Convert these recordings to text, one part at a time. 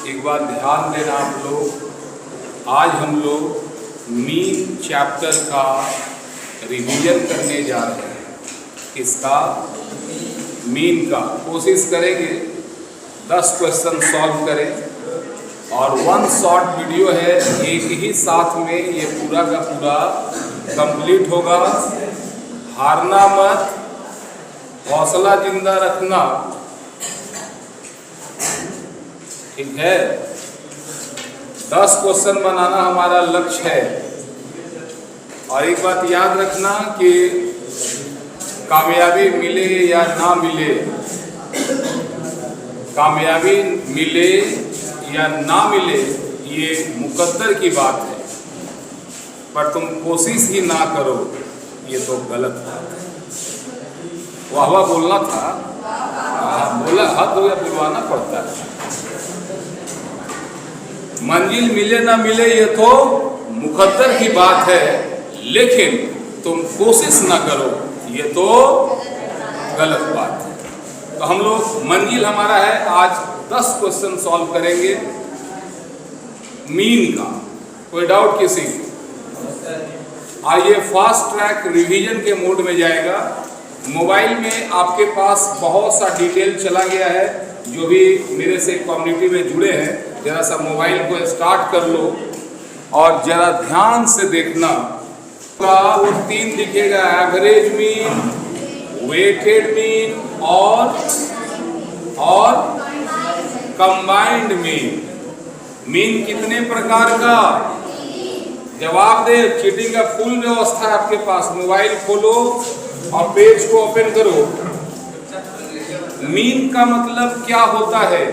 एक बार ध्यान देना आप लोग, आज हम लोग मीन चैप्टर का रिवीजन करने जा रहे हैं। किसका? मीन का। कोशिश करेंगे 10 क्वेश्चन सॉल्व करें और 1 शॉर्ट वीडियो है, एक ही साथ में ये पूरा का पूरा कंप्लीट होगा। हारना मत, हौसला जिंदा रखना, ठीक है। 10 क्वेश्चन बनाना हमारा लक्ष्य है। और एक बात याद रखना कि कामयाबी मिले या ना मिले, कामयाबी मिले या ना मिले ये मुकद्दर की बात है, पर तुम कोशिश ही ना करो ये तो गलत बात है। वाह बोलना था, बोला हद हो गया, बुलवाना पड़ता है। मंजिल मिले ना मिले ये तो मुकद्दर की बात है, लेकिन तुम कोशिश ना करो ये तो गलत बात है। तो हम लोग मंजिल हमारा है, आज 10 क्वेश्चन सॉल्व करेंगे मीन का। कोई डाउट किसी? आइए फास्ट ट्रैक रिवीजन के मोड में जाएगा। मोबाइल में आपके पास बहुत सा डिटेल चला गया है, जो भी मेरे से कम्युनिटी में जुड़े हैं, जरा सा मोबाइल को स्टार्ट कर लो और जरा ध्यान से देखना। वो 3 दिखेगा, एवरेज मीन, वेटेड मीन और कंबाइंड मीन। मीन कितने प्रकार का? जवाब दे। चीटिंग का फुल व्यवस्था है आपके पास। मोबाइल खोलो और पेज को ओपन करो। मीन का मतलब क्या होता है?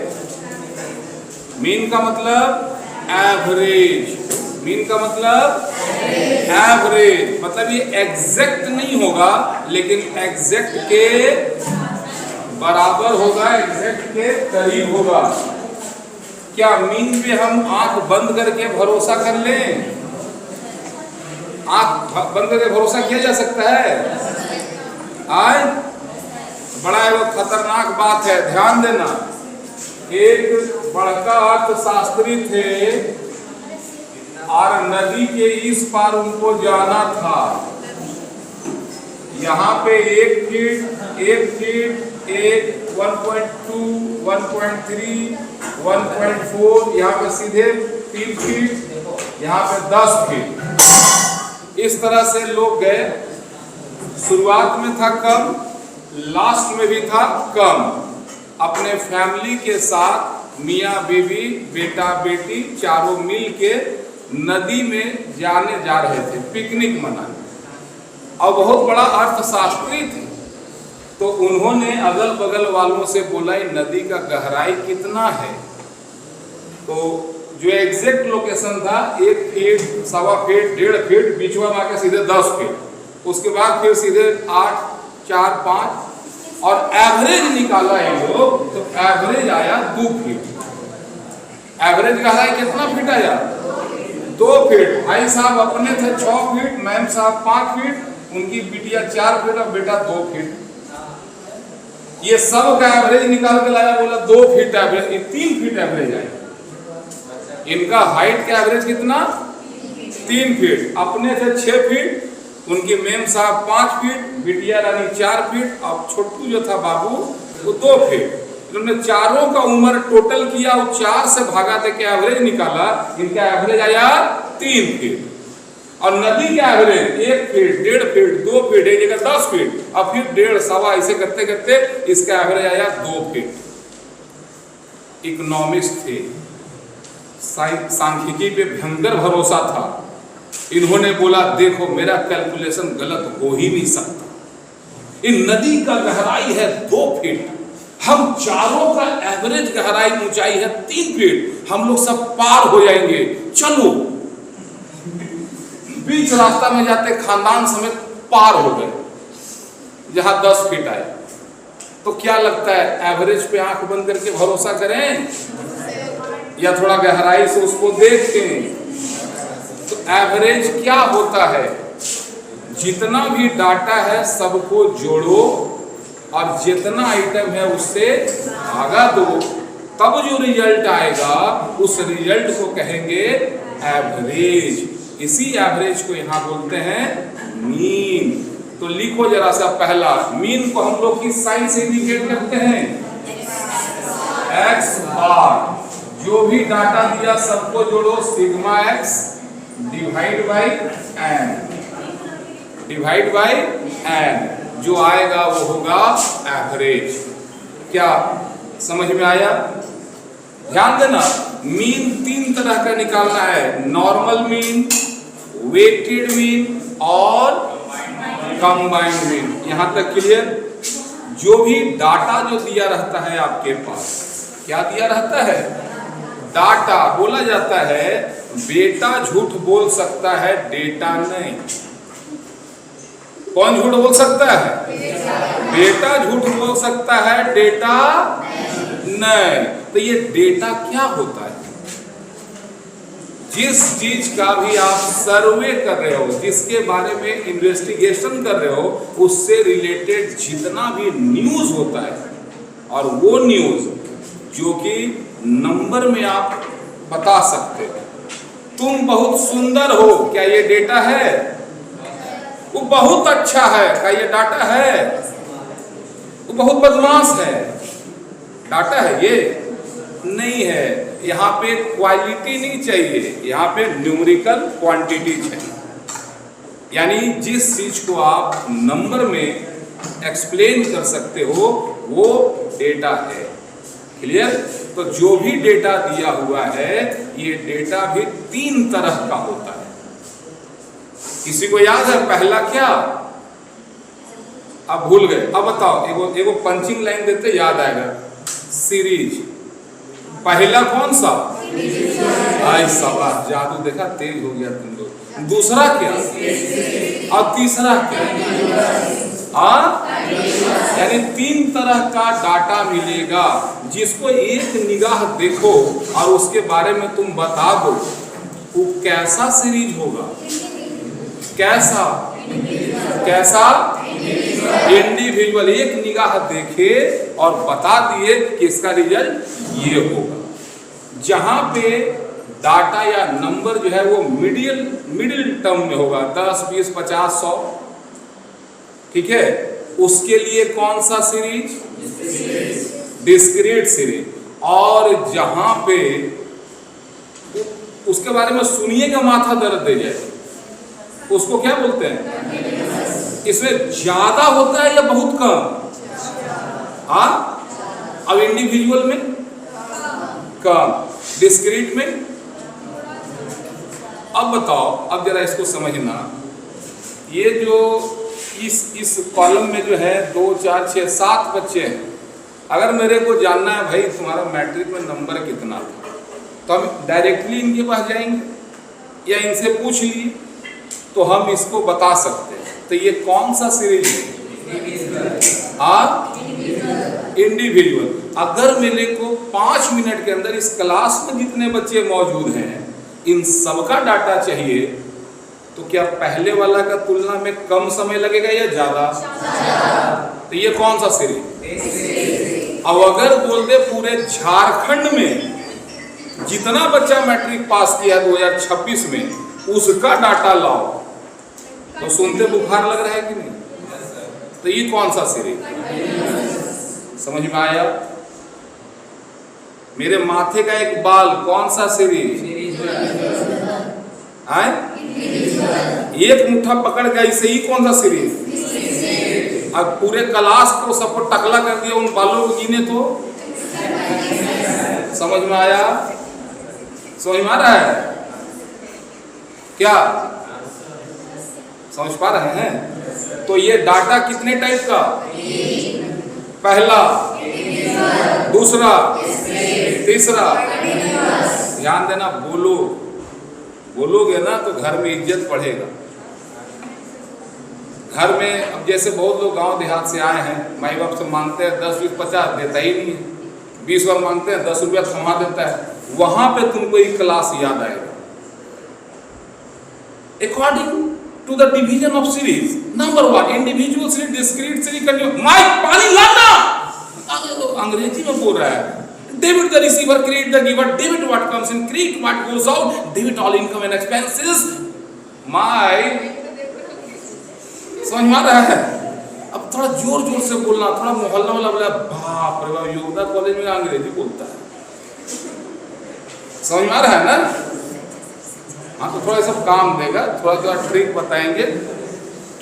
मीन का मतलब एवरेज। मीन का मतलब एवरेज, मतलब ये एग्जैक्ट नहीं होगा, लेकिन एग्जैक्ट के बराबर होगा, एग्जैक्ट के करीब होगा। क्या मीन पे हम आंख बंद करके भरोसा कर लें? आंख बंद करके भरोसा किया जा सकता है? आए बड़ा वो खतरनाक बात है, ध्यान देना। एक बड़का अर्थशास्त्री थे और नदी के इस पार उनको जाना था। यहाँ पे 1 फीट, 1.2, 1.3, 1.4, यहाँ पे सीधे 3 फीट, यहाँ पे 10 फीट। इस तरह से लोग गए। शुरुआत में था कम, लास्ट में भी था कम। अपने फैमिली के साथ मियाँ बीवी, बेटा बेटी चारों मिल के नदी में जाने जा रहे थे पिकनिक मनाने। और बहुत बड़ा अर्थशास्त्री थे, तो उन्होंने अगल बगल वालों से बोला नदी का गहराई कितना है। तो जो एग्जैक्ट लोकेशन था 1 फीट, 1.25 फीट, 1.5 फीट, बीचवा में आके सीधे 10 फीट। उसके बाद फिर सीधे 8, 4, 5 और एवरेज निकाला ये लोग, तो एवरेज आया 2 फीट। एवरेज गहराई कितना फीट आया? 2 फीट। भाई साहब अपने थे 6 फीट, मैम साहब 5 फीट, उनकी बिटिया 4 फीट और बेटा 2 फीट। ये सब का एवरेज निकाल के लाया, बोला 2 फीट एवरेज, 3 फीट एवरेज आया। इनका हाइट का एवरेज कितना? 3 फीट। अपने थे 6 फीट, उनकी मेम साहब 5 फीट, बिटिया रानी 4 फीट और छोटू जो था बाबू वो 2 फीट। इन्होंने चारों का उम्र टोटल किया और 4 से भागा दे के एवरेज निकाला। इनका एवरेज आया 3 फीट। और नदी का एवरेज 1 फीट, 1.5 फीट, 2 फीट, एक जगह 10 फीट और फिर 1.5, 1.25 ऐसे करते करते इसका एवरेज आया 2 फीट। इकोनॉमिस्ट थे, सांख्यिकी पे भयंकर भरोसा था। इन्होंने बोला देखो मेरा कैलकुलेशन गलत हो ही नहीं सकता। इन नदी का गहराई है 2 फीट, हम चारों का एवरेज गहराई ऊंचाई है 3 फीट, हम लोग सब पार हो जाएंगे, चलो। बीच रास्ता में जाते खानदान समेत पार हो गए जहां 10 फीट आए। तो क्या लगता है एवरेज पे आंख बंद करके भरोसा करें या थोड़ा गहराई से उसको देखें? तो एवरेज क्या होता है? जितना भी डाटा है सबको जोड़ो और जितना आइटम है उससे भागा दो, तब जो रिजल्ट आएगा उस रिजल्ट को कहेंगे एवरेज। इसी एवरेज को यहां बोलते हैं मीन। तो लिखो जरा सा, पहला मीन को हम लोग किस साइन से इंडिकेट करते हैं? X bar. जो भी डाटा दिया सबको जोड़ो, sigma x divide by n, divide by n, जो आएगा वो होगा एवरेज। क्या समझ में आया? ध्यान देना, मीन 3 तरह का निकालना है, नॉर्मल मीन, वेटेड मीन और कंबाइंड मीन। यहां तक क्लियर? जो भी डाटा जो दिया रहता है आपके पास, क्या दिया रहता है? डाटा। बोला जाता है बेटा झूठ बोल सकता है, डेटा नहीं। कौन झूठ बोल सकता है? बेटा झूठ बोल सकता है, डेटा नहीं। तो ये डेटा क्या होता है? जिस चीज का भी आप सर्वे कर रहे हो, जिसके बारे में इन्वेस्टिगेशन कर रहे हो, उससे रिलेटेड जितना भी न्यूज होता है, और वो न्यूज जो कि नंबर में आप बता सकते हो। तुम बहुत सुंदर हो, क्या ये डेटा है? वो बहुत अच्छा है, क्या ये डाटा है? वो बहुत बदमाश है, डाटा है? ये नहीं है। यहाँ पे क्वालिटी नहीं चाहिए, यहाँ पे न्यूमेरिकल क्वांटिटी चाहिए। यानी जिस चीज को आप नंबर में एक्सप्लेन कर सकते हो वो डेटा है। क्लियर? तो जो भी डेटा दिया हुआ है, ये डेटा भी 3 तरह का होता है। किसी को याद है पहला क्या? अब भूल गए, अब बताओ। एगो पंचिंग लाइन देते याद आएगा, सीरीज। पहला कौन सा? आई शाबाश, जादू देखा, तेज हो गया तुम लोग। दूसरा क्या? और तीसरा क्या? यानी 3 तरह का डाटा मिलेगा, जिसको एक निगाह देखो और उसके बारे में तुम बता दो, वो कैसा सीरीज होगा? कैसा? कैसा? इंडिविजुअल। एक निगाह देखे और बता दिए कि इसका रिजल्ट ये होगा। जहां पे डाटा या नंबर जो है वो मिडिल टर्म में होगा, 10, 20, 50, 100, ठीक है, उसके लिए कौन सा सीरीज? Discrete series. और जहां पे उसके बारे में सुनिएगा माथा दर्द दे जाए, उसको क्या बोलते हैं? इसमें ज्यादा होता है या बहुत कम? अब इंडिविजुअल में कम, डिस्क्रीट में। अब बताओ, अब जरा इसको समझना। ये जो इस कॉलम में जो है 2, 4, 6, 7 बच्चे हैं। अगर मेरे को जानना है भाई तुम्हारा मैट्रिक में नंबर कितना था, तो हम डायरेक्टली इनके पास जाएंगे या इनसे पूछ लिए तो हम इसको बता सकते हैं। तो ये कौन सा सीरीज है? इंडिविजुअल। अगर मेरे को 5 मिनट के अंदर इस क्लास में जितने बच्चे मौजूद हैं इन सबका डाटा चाहिए, तो क्या पहले वाला का तुलना में कम समय लगेगा या ज्यादा? तो ये कौन सा सीरीज? अब अगर बोल दे पूरे झारखंड में जितना बच्चा मैट्रिक पास किया 2026 में, उसका डाटा लाओ, तो सुनते बुखार लग रहा है कि नहीं? तो ये कौन सा सीरीज? समझ में आया? मेरे माथे का एक बाल कौन सा सीरीज? एक मुट्ठा पकड़ गया, इसे ही कौन सा सीरीज? अब पूरे क्लास को सबको टकला कर दिया, उन बालों को गिने तो समझ में आया? समझ में आ रहा है क्या? समझ पा रहे हैं? तो ये डाटा कितने टाइप का? पहला, दूसरा, तीसरा। ध्यान देना, बोलोगे ना तो घर में इज्जत बढ़ेगा। घर में अब जैसे बहुत लोग गांव देहात से आए हैं, माई बाप से मांगते हैं 10, 20, 50, देता ही नहीं है। 20 बार मांगते हैं, 10 रुपया थमा देता है। वहां पे तुमको एक क्लास याद आएगा। According to the division of series, number 1 individual series, discrete series, continuous. Mike पानी लाना, अंग्रेजी में बोल रहा है, Debit the receiver, credit the giver, debit what comes in, credit what goes out, debit all income and expenses. My समझ में आ रहा है? अब थोड़ा जोर जोर से बोलना, थोड़ा मोहल्ला वाला बोला, बाप रे बाप, योगदा कॉलेज में अंग्रेजी बोलता है, समझ में आ रहा है ना? हाँ, तो थोड़ा सब काम देगा, थोड़ा थोड़ा ट्रिक बताएंगे,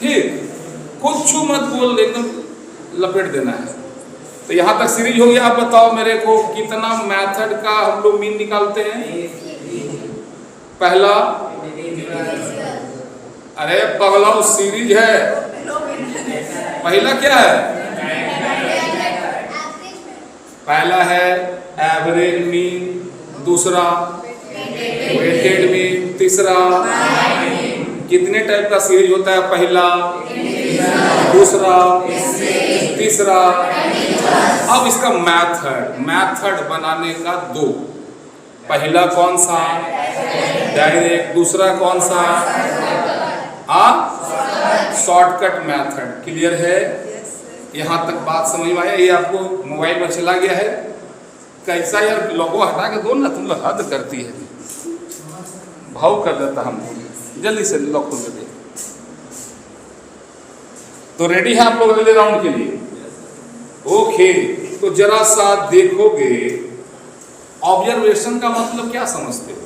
ठीक? कुछ मत बोल, एकदम लपेट देना है। तो यहाँ तक सीरीज हो गया। आप बताओ मेरे को कितना मेथड का हम लोग मीन निकालते हैं? पहला, अरे पगला सीरीज है, पहला क्या है? पहला है एवरेज मीन, दूसरा वेटेड मीन, तीसरा कितने टाइप का सीरीज होता है? पहला, दूसरा, तीसरा। अब इसका मेथड बनाने का दो, पहला कौन सा? डायरेक्ट, दूसरा कौन सा? Shortcut method. क्लियर है? यहाँ तक बात समझ में आया? ये आपको मोबाइल पर चला गया है? कैसा यार, लोगो हटा के दो ना, तुम लोग हद करती है, भाव कर देता हम, जल्दी से लॉक खोल दे। तो रेडी है आप लोग अगले राउंड के लिए? ओके, तो जरा सा देखोगे, ऑब्जर्वेशन का मतलब क्या समझते हो?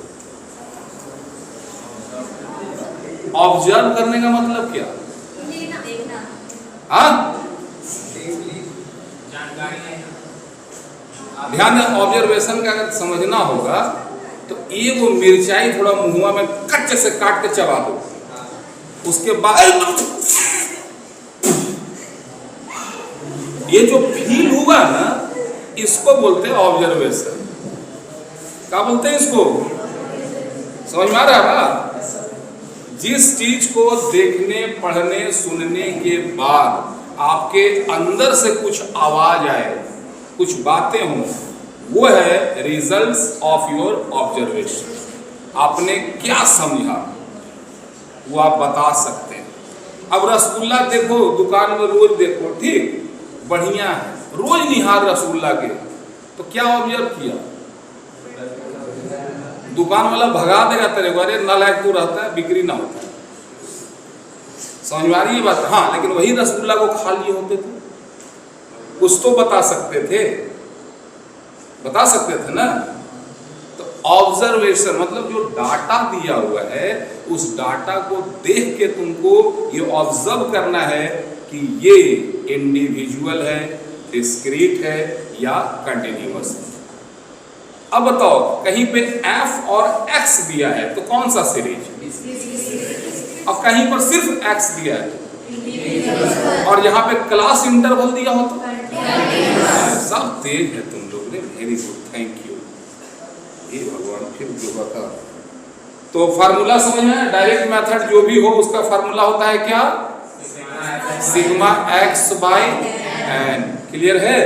ऑब्जर्व करने का मतलब क्या? हाँ, ध्यान दें, ऑब्जर्वेशन का अगर समझना होगा तो ये वो मिर्चाई थोड़ा मुंह में कच्चे से काट के चबा दो, उसके बाद ये जो फील हुआ ना, इसको बोलते हैं ऑब्जर्वेशन। क्या बोलते हैं इसको? समझ में आ रहा है? जिस चीज को देखने, पढ़ने, सुनने के बाद आपके अंदर से कुछ आवाज आए, कुछ बातें हों, वो है रिजल्ट्स ऑफ योर ऑब्जर्वेशन। आपने क्या समझा वो आप बता सकते हैं। अब रसगुल्ला देखो दुकान में, रोज देखो, ठीक, बढ़िया है, रोज निहार रसगुल्ला के, तो क्या ऑब्जर्व किया? दुकान वाला भगा देगा तेरे को, अरे नालायक तू रहता है, बिक्री ना होता है। समझ में आ रही है बात? हाँ, लेकिन वही रसगुल्ला को खा लिए होते थे, कुछ तो बता सकते थे, बता सकते थे ना। तो ऑब्जर्वेशन मतलब जो डाटा दिया हुआ है, उस डाटा को देख के तुमको ये ऑब्जर्व करना है कि ये इंडिविजुअल है, डिस्क्रीट है या कंटिन्यूअस है। अब बताओ, कहीं पे f और x दिया है तो कौन सा सीरीज? अब कहीं पर सिर्फ x दिया है और यहाँ पे क्लास इंटरवल दिया हो तो सब तेज है तुम लोग ने, वेरी गुड, थैंक यू। ये भगवान फिर जो बता, तो फार्मूला समझ में? डायरेक्ट मेथड जो भी हो उसका फार्मूला होता है क्या? Sigma x by n। Clear है?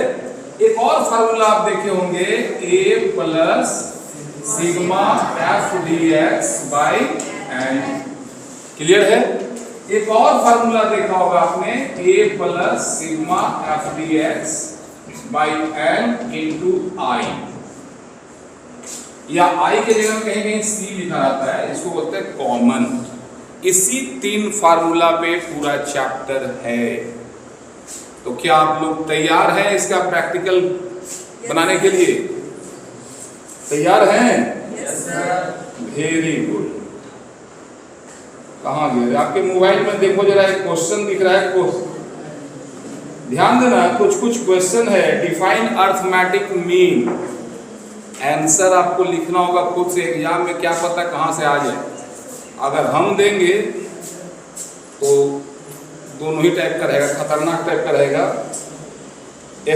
एक और फार्मूला आप देखे होंगे, a plus sigma f dx by n। Clear है? एक और फार्मूला देखा होगा आपने, a plus sigma f dx by n into i, या i के जगह कहीं कहीं c लिखा रहता है, इसको बोलते हैं कॉमन। इसी 3 फार्मूला पे पूरा चैप्टर है। तो क्या आप लोग तैयार हैं इसका प्रैक्टिकल बनाने के लिए? तैयार हैं? Very good. कहाँ गए? आपके मोबाइल में देखो जरा, एक क्वेश्चन दिख रहा है, ध्यान देना, कुछ कुछ क्वेश्चन है। डिफाइन अर्थमेटिक मीन, आंसर आपको लिखना होगा खुद से, एग्जाम में क्या पता कहाँ से आ जाए। अगर हम देंगे तो दोनों ही टाइप का रहेगा, खतरनाक टाइप का रहेगा।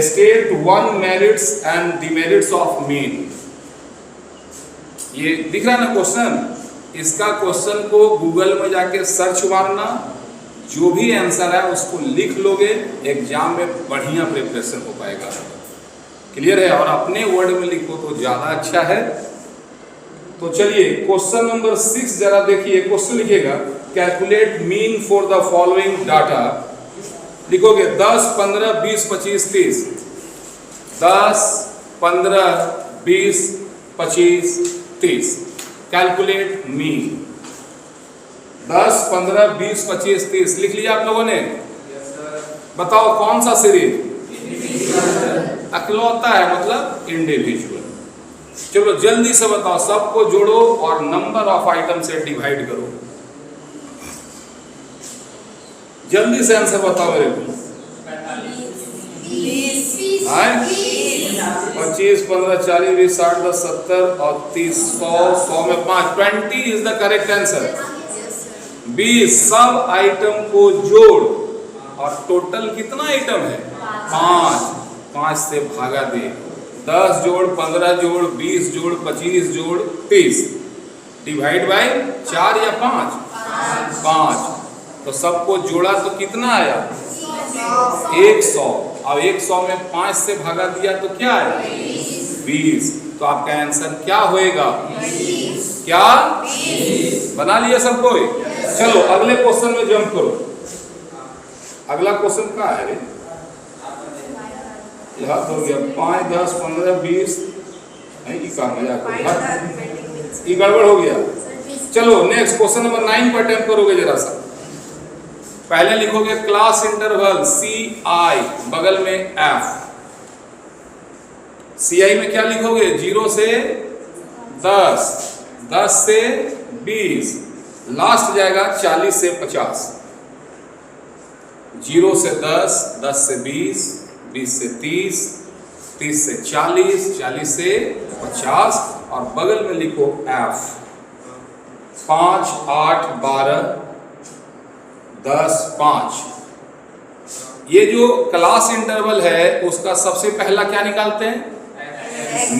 State 1 merits and demerits of mean, ये दिख रहा है ना क्वेश्चन। इसका क्वेश्चन को गूगल में जाके सर्च मारना, जो भी आंसर है उसको लिख लोगे, एग्जाम में बढ़िया प्रिपरेशन हो पाएगा। क्लियर है? और अपने वर्ड में लिखो तो ज्यादा अच्छा है। तो चलिए क्वेश्चन नंबर 6 जरा देखिए। क्वेश्चन लिखिएगा, calculate mean for the following data. लिखोगे 10, 15, 20, 25, 30। 10, 15, 20, 25, 30। Calculate mean. 10, 15, 20, 25, 30 लिख लिया आप लोगों ने? बताओ कौन सा सीरीज? अकलौता है, मतलब इंडिविजुअल। चलो जल्दी से बताओ, सबको जोड़ो और नंबर ऑफ आइटम से डिवाइड करो। जल्दी से आंसर बताओ मेरे को। 25, 15, 40, 20, 60, 10, 70 और 30, 100 में 5, 20 इज द करेक्ट आंसर। 20 सब आइटम को जोड़ और टोटल कितना आइटम है? 5। 5 से भागा दे। 10 जोड़, 15 जोड़, 20 जोड़, 25 जोड़, 30 डिवाइड बाय 4 या 5? 5। तो सबको जोड़ा तो कितना आया? 100। अब 100 में 5 से भागा दिया तो क्या आया? 20। तो आपका आंसर क्या होएगा? क्या? बना लिया सब कोई? चलो अगले क्वेश्चन में जंप करो। अगला क्वेश्चन क्या है? याद हो गया। 5, 10, 15, 20 नहीं कहा मजाक, ये गड़बड़ हो गया। चलो नेक्स्ट क्वेश्चन नंबर 9 पर अटेम्प्ट करोगे जरा सा। पहले लिखोगे क्लास इंटरवल CI, बगल में F। CI में क्या लिखोगे? 0 से 10, 10 से 20, लास्ट जाएगा 40 से 50। 0 से 10, 10 से 20, 20 से 30, 30 से 40, 40 से 50 और बगल में लिखो F। 5, 8, 12, 10, 5। ये जो क्लास इंटरवल है उसका सबसे पहला क्या निकालते हैं?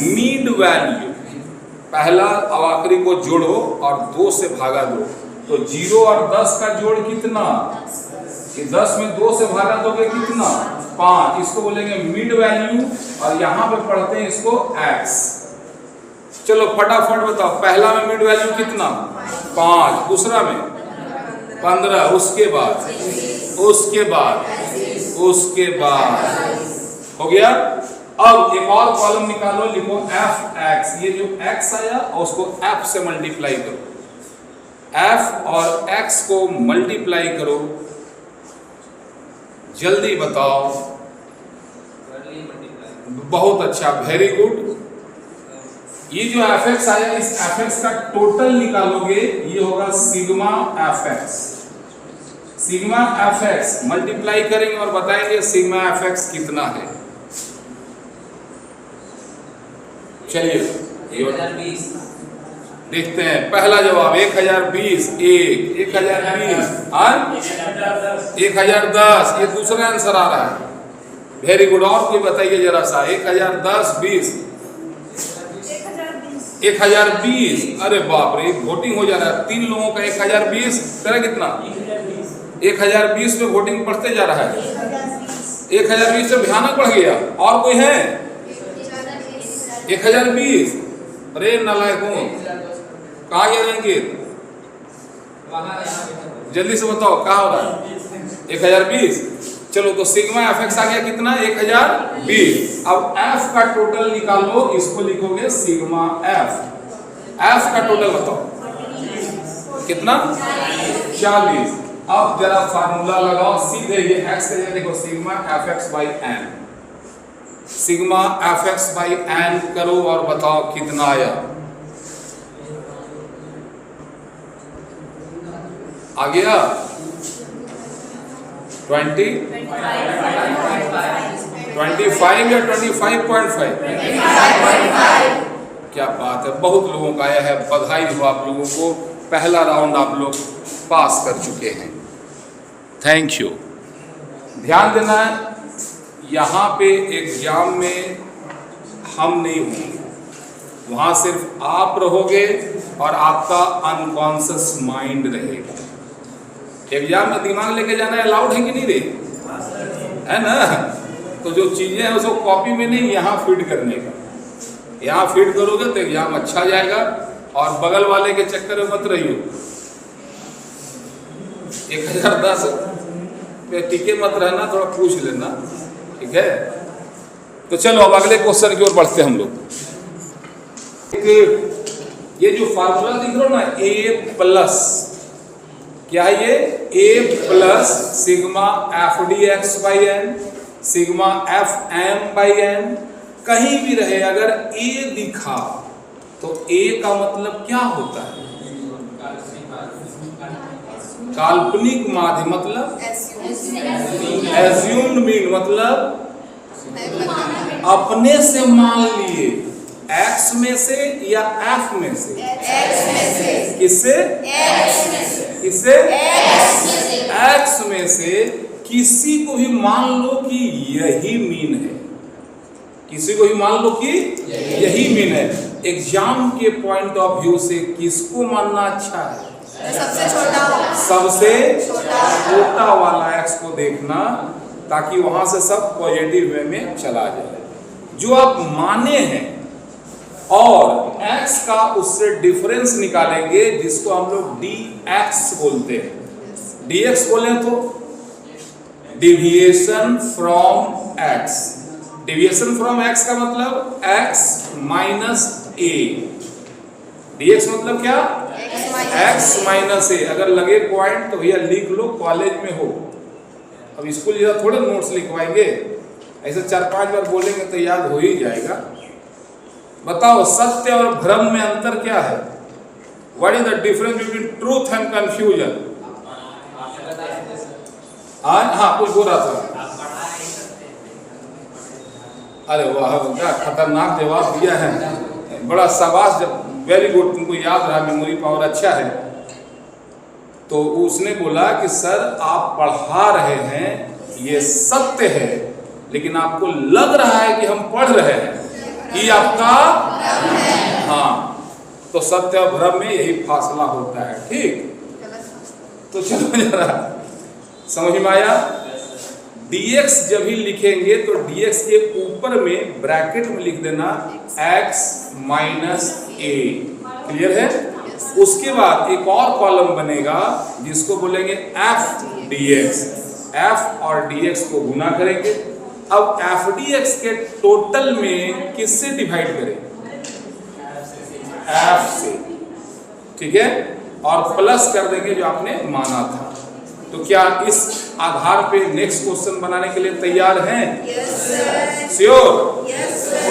Mean value. पहला और आखिरी को जोड़ो और 2 से भागा दो। तो 0 और 10 का जोड़ कितना? 10 में 2 से भागा दोगे कितना? 5। इसको बोलेंगे मिड वैल्यू और यहाँ पे पढ़ते हैं इसको x। चलो फटाफट बताओ, पहला में मिड वैल्यू कितना? 5, दूसरा में 15, उसके बाद हो गया। अब एक और कॉलम निकालो, लिखो fx। ये जो x आया और उसको f से मल्टीप्लाई करो। f और x को मल्टीप्लाई करो, जल्दी बताओ। बहुत अच्छा, वेरी गुड। ये जो fx आया, इस fx का टोटल निकालोगे, ये होगा sigma fx। Sigma fx multiply करेंगे और बताएंगे सिग्मा fx कितना है। चलिए 1020 देखते हैं। पहला जवाब 1020, 1020, 1010। ये दूसरा आंसर आ रहा है। Very good. और कोई बताइए जरा सा। 1010, 20, 1020। अरे बाप रे, वोटिंग हो जा रहा है। 3 लोगों का 1020। तेरा कितना? 1020 में वोटिंग बढ़ते जा रहा है। 1020 से भयानक बढ़ गया। और कोई है? 1020। अरे नालायकों, कहाँ गया रंगीत? जल्दी से बताओ कहाँ हो रहा है? 1020। चलो तो सिग्मा fx आ गया कितना? 1020। अब f का टोटल निकालो, इसको लिखोगे सिग्मा f। f का टोटल बताओ कितना? 40। अब जरा फार्मूला लगाओ सीधे, ये x के जगह देखो, sigma fx by n। Sigma fx by n करो और बताओ कितना आया। आ गया 25 या 25.5? क्या बात है, बहुत लोगों का आया है। बधाई हो आप लोगों को, पहला राउंड आप लोग पास कर चुके हैं। Thank you. ध्यान देना, यहाँ पे एग्जाम में हम नहीं होंगे, वहाँ सिर्फ आप रहोगे और आपका अनकॉन्शियस माइंड रहेगा। एग्जाम में दिमाग लेके जाना अलाउड है कि नहीं रे? है ना? तो जो चीजें हैं उसको कॉपी में नहीं, यहाँ फीड करने का। यहाँ फीड करोगे तो एग्जाम अच्छा जाएगा। और बगल वाले के चक्कर में मत रहियो। 1010 पे टिके मत रहना, थोड़ा पूछ लेना, ठीक है? तो चलो अब अगले क्वेश्चन की ओर बढ़ते हैं हम लोग। ये जो फार्मूला दिख रहा है ना, ए प्लस, क्या है ये? A plus sigma F D X by N, sigma F M by N. कहीं भी रहे अगर ए दिखा तो ए का मतलब क्या होता है? काल्पनिक माध्य, मतलब एज्यूम्ड मीन, मतलब अपने से मान लिए, एक्स में से या एफ में से? किससे? किससे? एक्स में से किसी को भी मान लो कि यही मीन है, किसी को भी मान लो कि यही मीन है। एग्जाम के पॉइंट ऑफ व्यू से किसको मानना अच्छा है? सबसे छोटा, सबसे छोटा वाला एक्स को देखना, ताकि वहां से सब पॉजिटिव वे में चला जाए। जो आप माने हैं और x का उससे डिफरेंस निकालेंगे, जिसको हम लोग dx बोलते हैं। dx बोले तो deviation from x। Deviation from x का मतलब x माइनस a। dx मतलब क्या? x minus a। अगर लगे पॉइंट तो भैया लिख लो, कॉलेज में हो। अब स्कूल जैसा थोड़े नोट्स लिखवाएंगे, ऐसे 4-5 बार बोलेंगे तो याद हो ही जाएगा। बताओ, सत्य और भ्रम में अंतर क्या है? What is the difference between truth and confusion? हाँ, कुछ बोल रहा था। अरे वाह, क्या खतरनाक जवाब दिया है, बड़ा शाबाश, वेरी गुड, तुमको याद रहा, मेमोरी पावर अच्छा है। तो उसने बोला कि सर आप पढ़ा रहे हैं, ये सत्य है, लेकिन आपको लग रहा है कि हम पढ़ रहे हैं, ये आपका हाँ। तो सत्य और भ्रम में यही फासला होता है, ठीक। तो चलो जरा समझ में आया। dx जब भी लिखेंगे तो dx के ऊपर में ब्रैकेट में लिख देना x माइनस a, क्लियर है। उसके बाद एक और कॉलम बनेगा जिसको बोलेंगे f dx। f और dx को गुना करेंगे। अब f dx के टोटल में किससे डिवाइड करें? f से, ठीक है, और प्लस कर देंगे जो आपने माना था। तो क्या इस आधार पे नेक्स्ट क्वेश्चन बनाने के लिए तैयार हैं? Sure?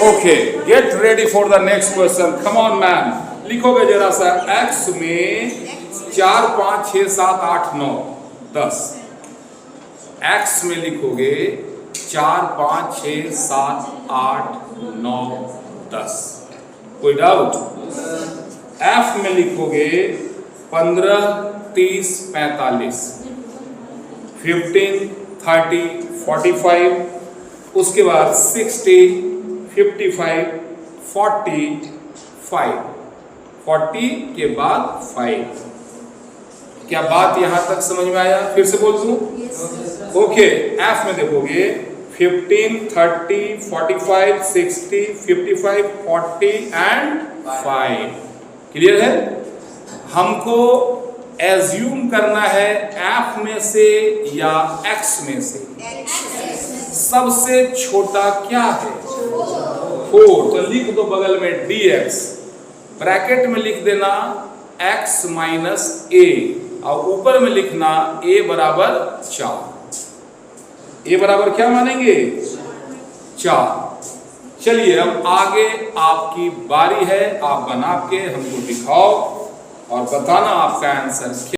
Okay, get ready for the next question. Come on man, लिखोगे जरा सा। x में 4 5 6 7 8 9 10। x में लिखोगे 4 5 6 7 8 9 10। कोई डाउट? f में लिखोगे 15 30 45, 15 30 45, उसके बाद 60 55 45, 40 के बाद 5। क्या बात यहां तक समझ में आया? फिर से बोल दूं? ओके, एफ में देखोगे 15 30 45 60 55 40 एंड 5। क्लियर है? हमको एज्यूम करना है एफ में से या एक्स में से सबसे छोटा क्या है? 4। तो लिख दो बगल में dx, ब्रैकेट में लिख देना x माइनस a, और ऊपर में लिखना a बराबर 4। a बराबर क्या मानेंगे? 4। चलिए अब आगे आपकी बारी है, आप बना के हमको दिखाओ और बताना आपका आंसर क्या